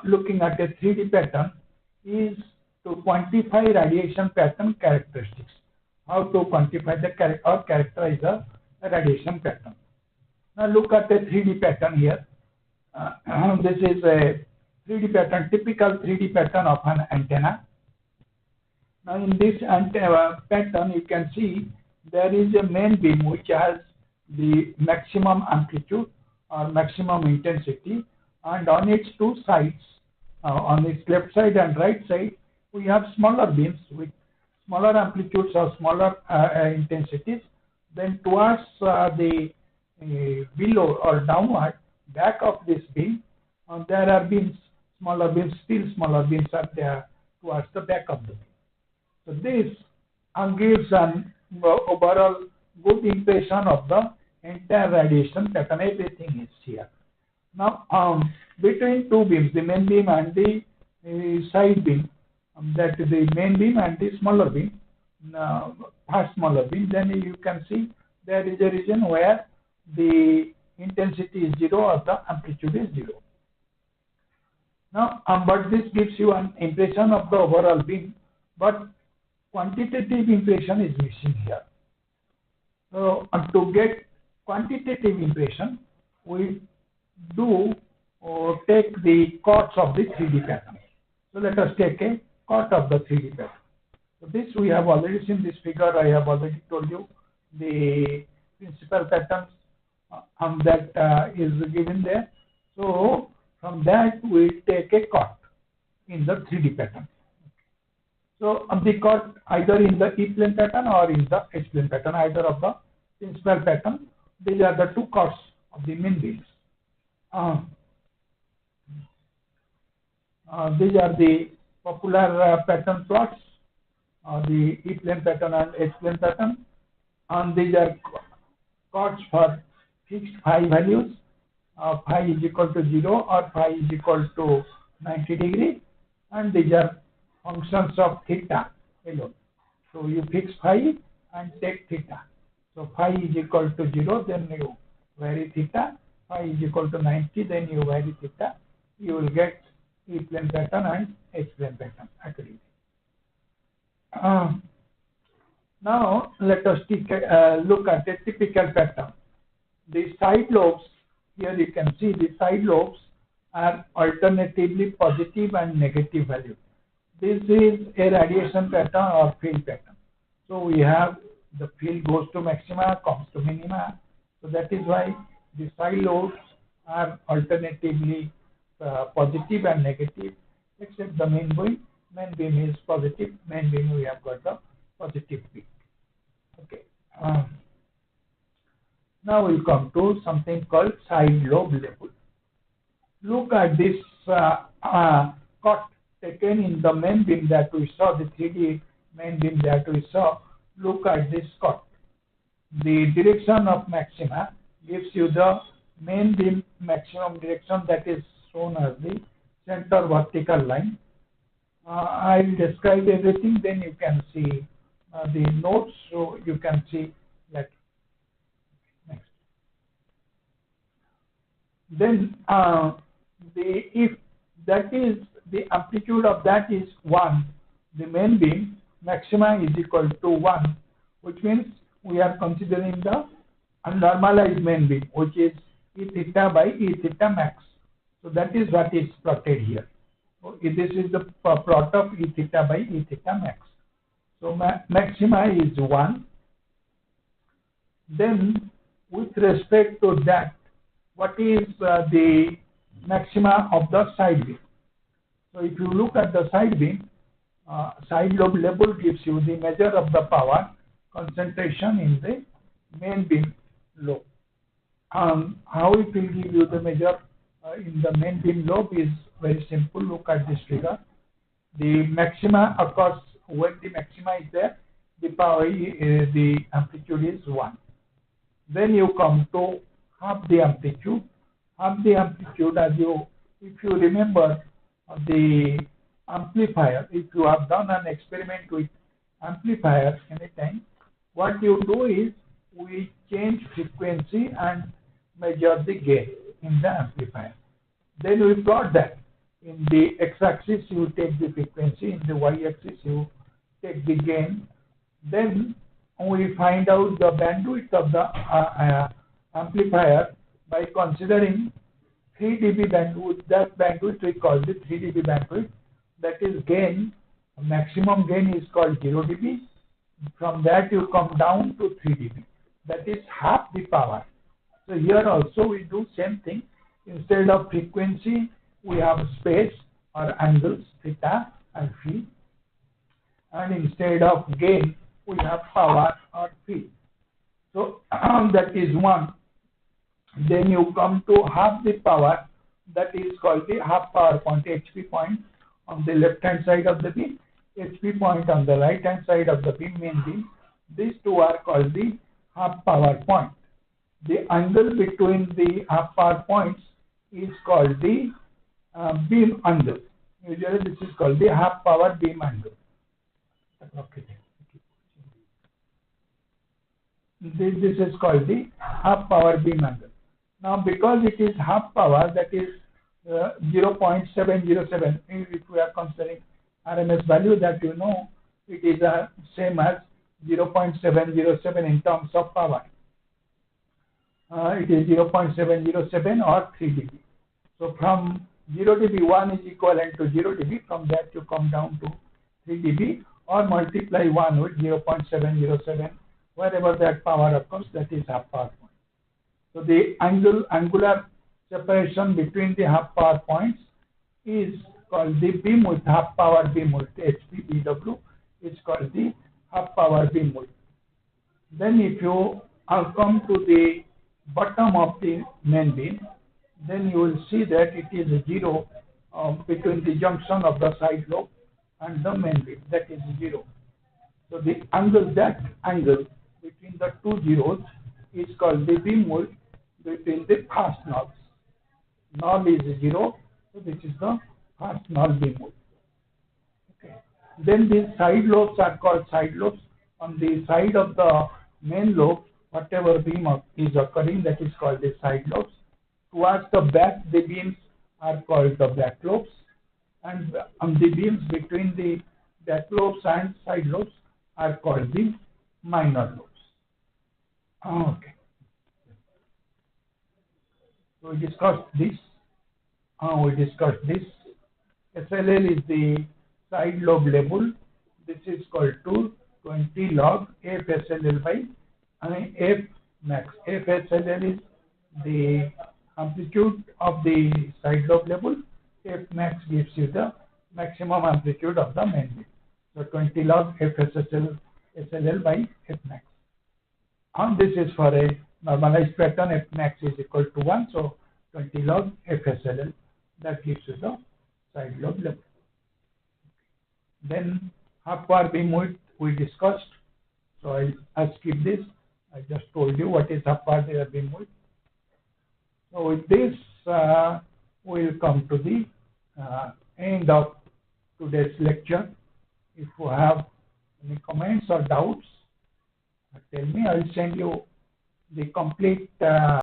looking at a 3D pattern is to quantify radiation pattern characteristics. How to quantify the or characterize the radiation pattern. Now look at a 3D pattern here. This is a 3D pattern, typical 3D pattern of an antenna. Now in this antenna pattern, you can see there is a main beam which has the maximum amplitude or maximum intensity, and on its two sides, on its left side and right side, we have smaller beams with smaller amplitudes or smaller intensities. Then towards the below or downward back of this beam, there are beams, smaller beams, still smaller beams are there towards the back of the beam. So this gives an overall good impression of the entire radiation pattern. Everything is here. Now between two beams, the main beam and the side beam, that is the main beam and the smaller beam, far smaller beam, then you can see there is a region where the intensity is 0 or the amplitude is 0. Now, but this gives you an impression of the overall beam, but quantitative impression is missing here. So, to get quantitative impression, we do take the chords of the 3D pattern. So, let us take a chord of the 3D pattern. So, this we have already seen this figure. I have already told you the principal patterns that is given there. So, from that we take a chord in the 3D pattern. So, the chord either in the E-plane pattern or in the H-plane pattern, either of the principal pattern. These are the two chords of the main beams. These are the popular pattern plots, the E-plane pattern and H-plane pattern. And these are chords for fixed phi values. Phi is equal to 0 or phi is equal to 90 degree, and these are functions of theta alone. So you fix phi and take theta. So phi is equal to 0, then you vary theta. Phi is equal to 90, then you vary theta. You will get E-plane pattern and H-plane pattern accordingly. Now let us look at a typical pattern. The side lobes, here you can see the side lobes are alternatively positive and negative value. This is a radiation pattern or field pattern. So we have the field goes to maxima, comes to minima. So that is why the side lobes are alternatively positive and negative, except the main beam. Main beam is positive. Main beam we have got the positive peak. Okay. Now we'll come to something called side lobe level. Look at this cut taken in the main beam that we saw, the 3D main beam that we saw. Look at this cut. The direction of maxima gives you the main beam maximum direction, that is shown as the center vertical line. I will describe everything, then you can see the notes, so you can see that. Next. Then if that is the amplitude of that is 1, the main beam maxima is equal to 1, which means we are considering the normalized main beam, which is E theta by E theta max. So that is what is plotted here. So this is the plot of E theta by E theta max. So maxima is 1. Then with respect to that, what is the maxima of the side beam? So if you look at the side beam, side lobe level gives you the measure of the power concentration in the main beam lobe. How it will give you the measure in the main beam lobe is very simple. Look at this figure. The maxima occurs when the maxima is there, the power, the amplitude is 1. Then you come to half the amplitude. Half the amplitude, if you remember the amplifier, if you have done an experiment with amplifier anytime, what you do is we change frequency and measure the gain in the amplifier. Then we plot that. In the x-axis, you take the frequency. In the y-axis, you take the gain. Then we find out the bandwidth of the amplifier by considering 3 dB bandwidth. That bandwidth we call the 3 dB bandwidth. That is gain. Maximum gain is called 0 dB. From that you come down to 3 dB. That is half the power. So here also we do same thing. Instead of frequency, we have space or angles, theta and phi. And instead of gain, we have power or phi. So that is one. Then you come to half the power. That is called the half power point, HP point on the left hand side of the beam, HP point on the right hand side of the beam, main beam. These two are called the half power point. The angle between the half power points is called the beam angle. Usually this is called the half power beam angle. This is called the half power beam angle. Now because it is half power, that is 0.707, if we are considering RMS value, that you know it is same as 0.707 in terms of power. It is 0.707 or 3 dB. So from 0 dB, 1 is equivalent to 0 dB. From that you come down to 3 dB or multiply 1 with 0.707. Wherever that power occurs, that is half power point. So the angular separation between the half power points is called the beam width, half power beam width, HPBW is called the half power beam width. Then if you come to the bottom of the main beam, then you will see that it is 0 between the junction of the side lobe and the main beam, that is 0. So the angle, that angle between the two zeros is called the beam width between the first knobs. Knob is 0, so this is the first knob beam width. Okay. Then these side lobes are called side lobes. On the side of the main lobe, whatever beam is occurring, that is called the side lobes. Towards the back, the beams are called the back lobes, and on the beams between the back lobes and side lobes are called the minor lobes. Okay. So we discussed this. SLL is the side lobe level. This is called 20 log F SLL by F max. F SLL is the amplitude of the side lobe level. F max gives you the maximum amplitude of the main beam. So 20 log F SLL by F max. And this is for a normalized pattern. F max is equal to 1. So 20 log F SLL, that gives you the side lobe level. Then half power beam width we discussed. So I'll skip this. I just told you what is half power beam width. So with this, we'll come to the end of today's lecture. If you have any comments or doubts, tell me. I'll send you the complete